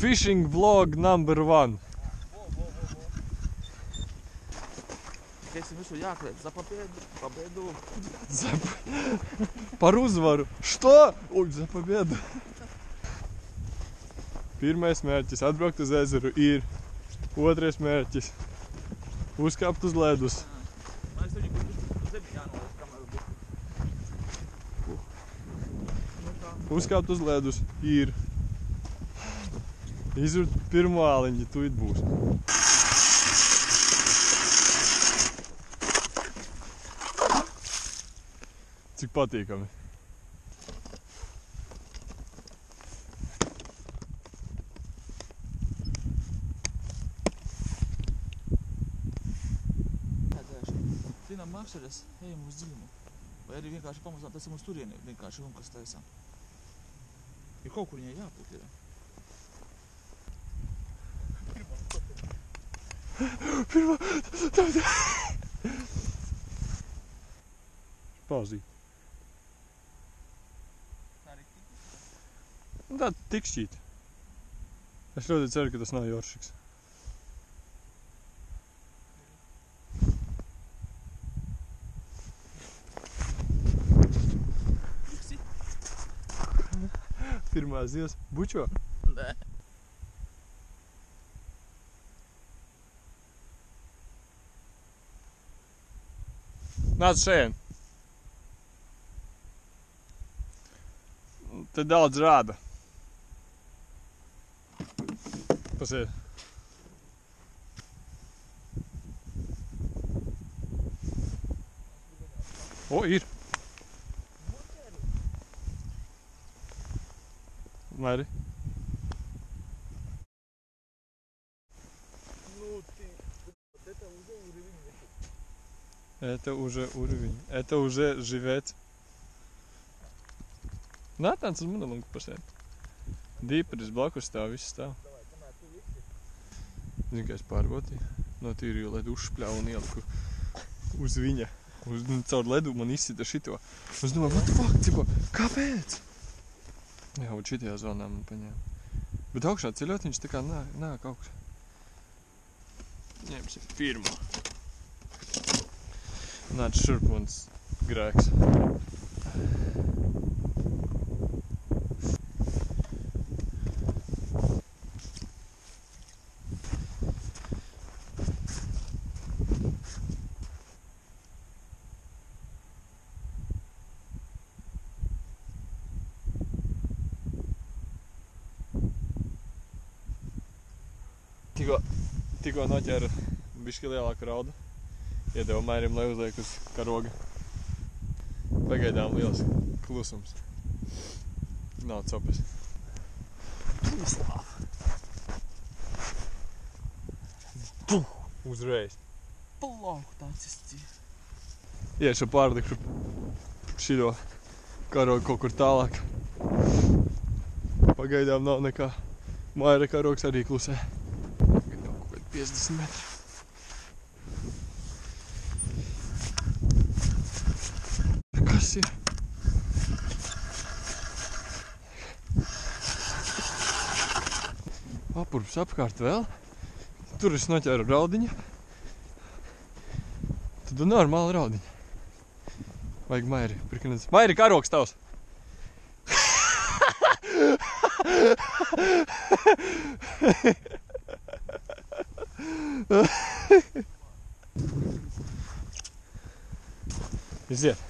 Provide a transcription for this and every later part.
Fishing vlog #1. Teiksim, visu jākliet za победу. Par uzvaru. Što? Uj, za победу. Pirmais mērķis atbraukt uz ezeru ir. Otrais mērķis uzkāpt uz ledus. Man es viņu zemi jānoliek, kamēr Uzkāpt uz ledus ir. Izurt pirmo āliņu, tuīt būs. Cik patīkami. Zinām, makšeres, ejam uz dziļumu. Vai arī vienkārši pamazām, tas ir mums turieni, vienkārši runkas taisām. Jo kaut kur viņai jābūt ir. Pirmā. Pauzīt. Tā tik šķīt. Es ļoti ceru, ka tas nav Joršiks. Pirmā zivs. Bučo? Nē. Nāc šeit. Te daudz rāda. Pasiet. O, ir. Mari. Это уже уровень. Это уже живец. Nāc uz monolūku pasēt. Dīperis blakus stāv, viss stāv. Zinu, kā es pārvotīju. Notīrīju ledu uzšpļāvu un ieliku uz viņa. Caur ledu man izsita šito. Es domāju, what the fuck, cipa, kāpēc? Jā, un šitajā zonā man paņēma. Bet augšā ceļot viņš tā kā nāk augšā. Ņemsim pirmo. Nāc šurp mans grēks. Tikko noķēru bišķi lielāku raudu. Iedevu Mairim, lai uzliek uz karoga. Pagaidām liels klusums. Nav copes. Tūslāv. Uzreiz. Plauku tāds izcīja. Iešu pārlikšu šito karogu kaut kur tālāk. Pagaidām nav nekā. Maira karogs arī klusē. 50 metri. Kas ir? Apurps apkārt vēl. Tur es noķēru raudiņu. Tad normāli raudiņu. Vajag Mairi. Pirkināt. Mairi, karogs tavs! Iziet.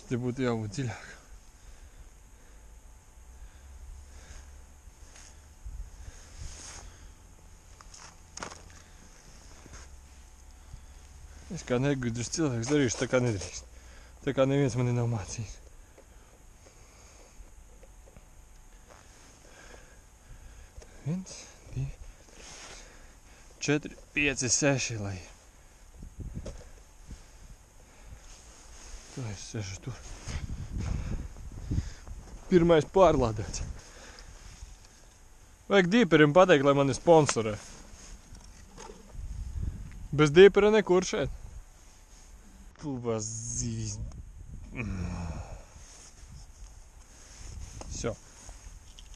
Te būtu jābūt dziļāk. Es kā negudrs cilvēks darīšu tā kā nedrīkst. Tā kā neviens mani nav mācījis. 1, 2, 4, 5, 6, lai. Tā es sešu tur. Pirmais pārlādēts. Vajag dīperim pateikt, lai mani sponsorē. Bez dīpera nekur šeit. Pluvās zivis. Šo.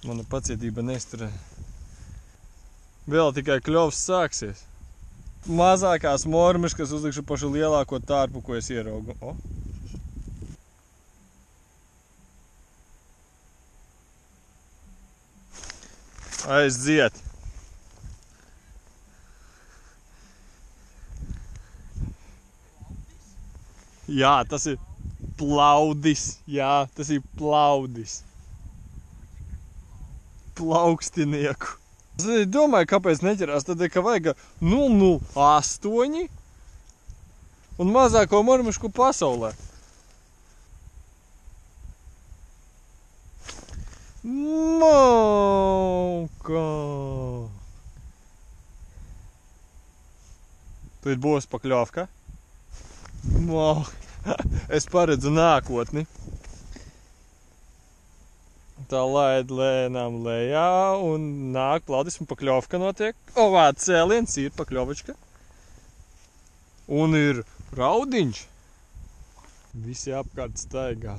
Mana pacietība nesturē. Vēl tikai kļovs sāksies. Mazākās mormiškas uzlikšu pašu lielāko tārpu, ko es ieraugu. O. Aiziet! Jā, tas ir plaudis. Jā, tas ir plaudis. Plaukstinieku. Es domāju, kāpēc neķerās. Tad, ka vajag 008 un mazāko mormišku pasaulē. Mauka! Tu būs pakļovka? Es paredzu nākotni. Tā laid lēnām lejā un nāk plaudis un pakļovka notiek. Cēliens ir pakļovačka. Un ir raudiņš. Visi apkārt staigā.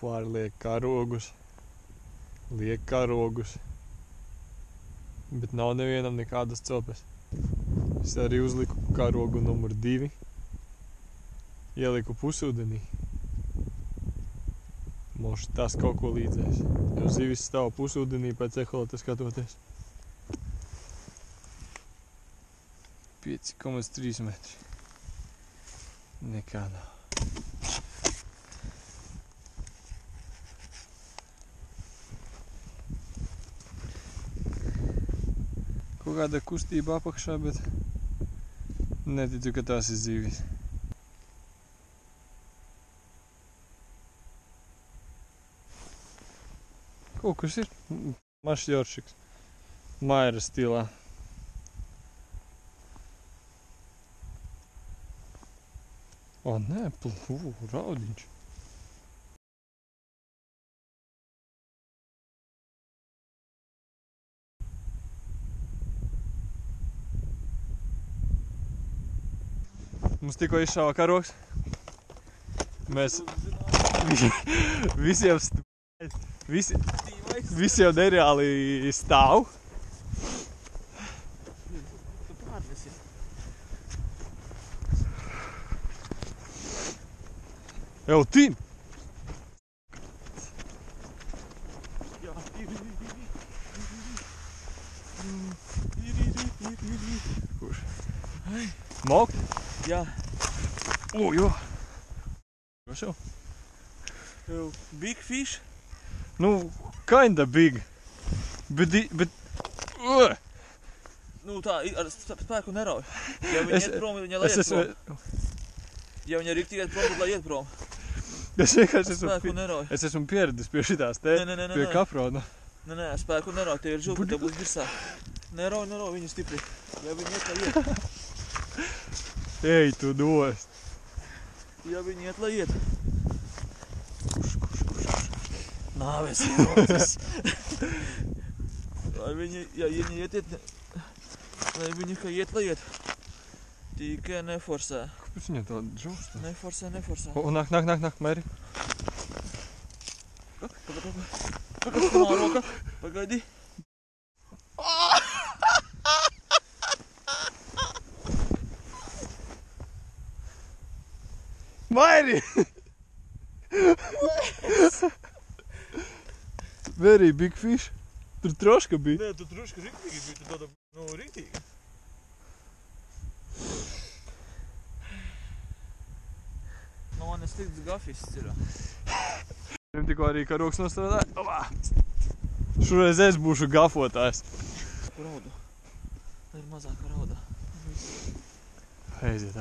Pārliek karogus. Liek karogus. Bet nav nevienam nekādas celpes. Es arī uzliku karogu numur 2. Ieliku pusūdenī. Moši tas kaut ko līdzēs. Jo zivis stāv pusūdenī pēc eholota skatoties. 5,3 metri. Nekā nav. Kaut kāda kustība apakšā, bet neticu, ka tās ir zivis. Kaut kas ir mašs joršiks. Maira stilā. O, nē, raudiņš. Mums tikko izšāva karogs. Mēs visi jau nereāli stāv. Jau Tim! Kurš? Maukt? Jā. Jo. Kurš jau? Big fish? Nu, kinda big. Bet Tā, ar spēku nerauj. Ja viņa iet prom, viņa lai iet prom. Ja viņa riktīgi iet prom, tad lai iet prom. Es vienkārši spēku nerauj. Es esmu pieredis pie šitās te, pie kaprona. Nē, spēku nerauj, tie ir žulka, te būs virsā. Nerauj, viņu stipri. Ja viņa iet, lai iet. Ej, tu dos. Ja viņa iet, lai iet. Nāves ierocis. Lai viņa, ja viņa iet, lai viņa, ka iet, lai iet. Tikai neforsē. Kāpēc viņa tā žūsta? Neforsē. O, nāk, Meri. Pagaidi, roka. Pagaidi. Meri! Very big fish. Tur troška bija. Nē, tu troška riktīgi bija, tu tāda, riktīgi. Man ir slikts gafists ir. Tikko arī karogs nostrādāja. Šoreiz es būšu gafotājs. Raudu. Ir mazāka rauda. Aiziet.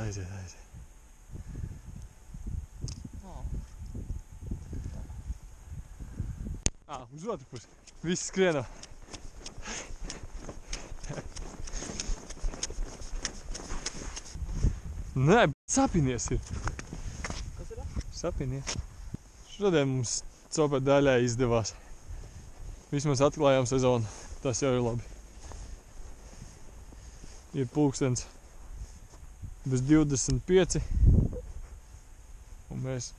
Uz otru pusi. Visi skrienā. Nē, sapinies ir. Kas ir? Sapinies. Šodien mums copa daļai izdevās. Vismaz atklājām sezonu. Tas jau ir labi. Ir pulkstens bez 25. Un mēs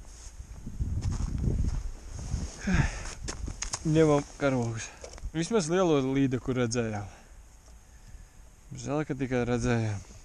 ņemam karogus. Vismaz lielo līdeku redzējām. Žēl, ka tikai redzējām.